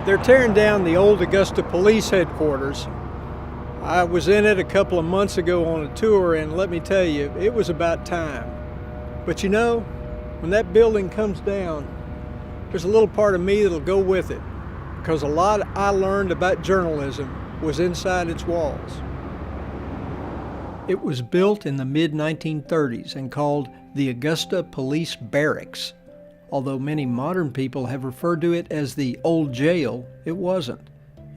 They're tearing down the old Augusta Police Headquarters. I was in it a couple of months ago on a tour, and let me tell you, it was about time. But you know, when that building comes down, there's a little part of me that'll go with it, because a lot I learned about journalism was inside its walls. It was built in the mid-1930s and called the Augusta Police Barracks. Although many modern people have referred to it as the old jail, it wasn't.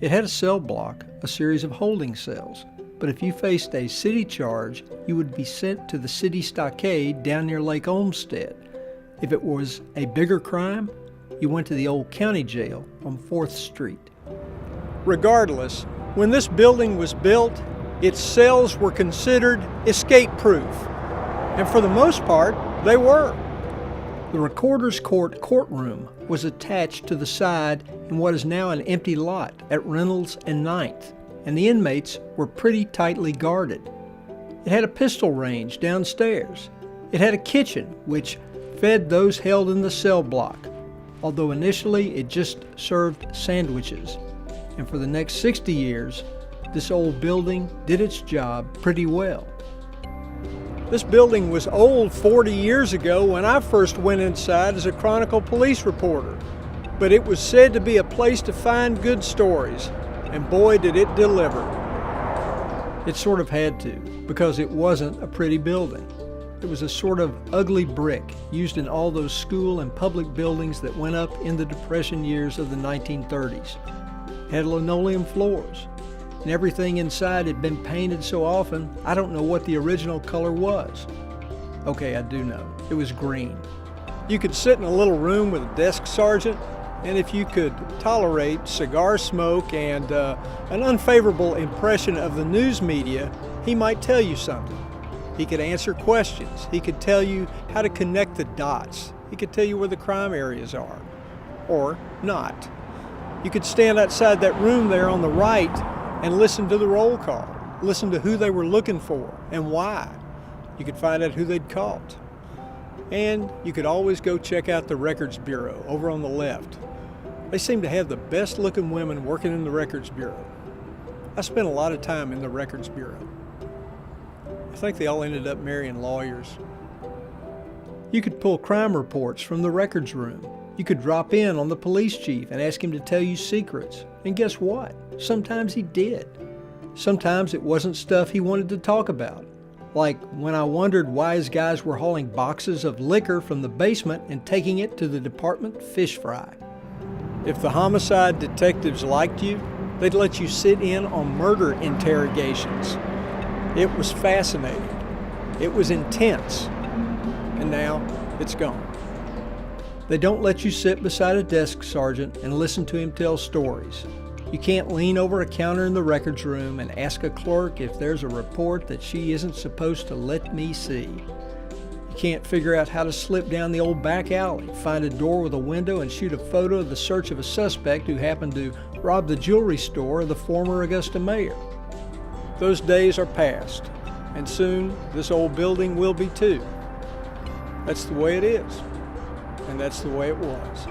It had a cell block, a series of holding cells. But if you faced a city charge, you would be sent to the city stockade down near Lake Olmsted. If it was a bigger crime, you went to the old county jail on 4th Street. Regardless, when this building was built, its cells were considered escape-proof. And for the most part, they were. The Recorder's Court courtroom was attached to the side in what is now an empty lot at Reynolds and 9th, and the inmates were pretty tightly guarded. It had a pistol range downstairs. It had a kitchen which fed those held in the cell block, although initially it just served sandwiches. And for the next 60 years, this old building did its job pretty well. This building was old 40 years ago when I first went inside as a Chronicle police reporter, but it was said to be a place to find good stories, and boy did it deliver. It sort of had to, because it wasn't a pretty building. It was a sort of ugly brick used in all those school and public buildings that went up in the Depression years of the 1930s. It had linoleum floors, and everything inside had been painted so often, I don't know what the original color was. Okay, I do know. It was green. You could sit in a little room with a desk sergeant, and if you could tolerate cigar smoke and an unfavorable impression of the news media, he might tell you something. He could answer questions. He could tell you how to connect the dots. He could tell you where the crime areas are, or not. You could stand outside that room there on the right and listen to the roll call, listen to who they were looking for and why. You could find out who they'd caught. And you could always go check out the Records Bureau over on the left. They seem to have the best looking women working in the Records Bureau. I spent a lot of time in the Records Bureau. I think they all ended up marrying lawyers. You could pull crime reports from the records room. You could drop in on the police chief and ask him to tell you secrets. And guess what? Sometimes he did. Sometimes it wasn't stuff he wanted to talk about. Like when I wondered why his guys were hauling boxes of liquor from the basement and taking it to the department fish fry. If the homicide detectives liked you, they'd let you sit in on murder interrogations. It was fascinating. It was intense. And now it's gone. They don't let you sit beside a desk sergeant and listen to him tell stories. You can't lean over a counter in the records room and ask a clerk if there's a report that she isn't supposed to let me see. You can't figure out how to slip down the old back alley, find a door with a window, and shoot a photo of the search of a suspect who happened to rob the jewelry store of the former Augusta mayor. Those days are past, and soon this old building will be too. That's the way it is. And that's the way it was.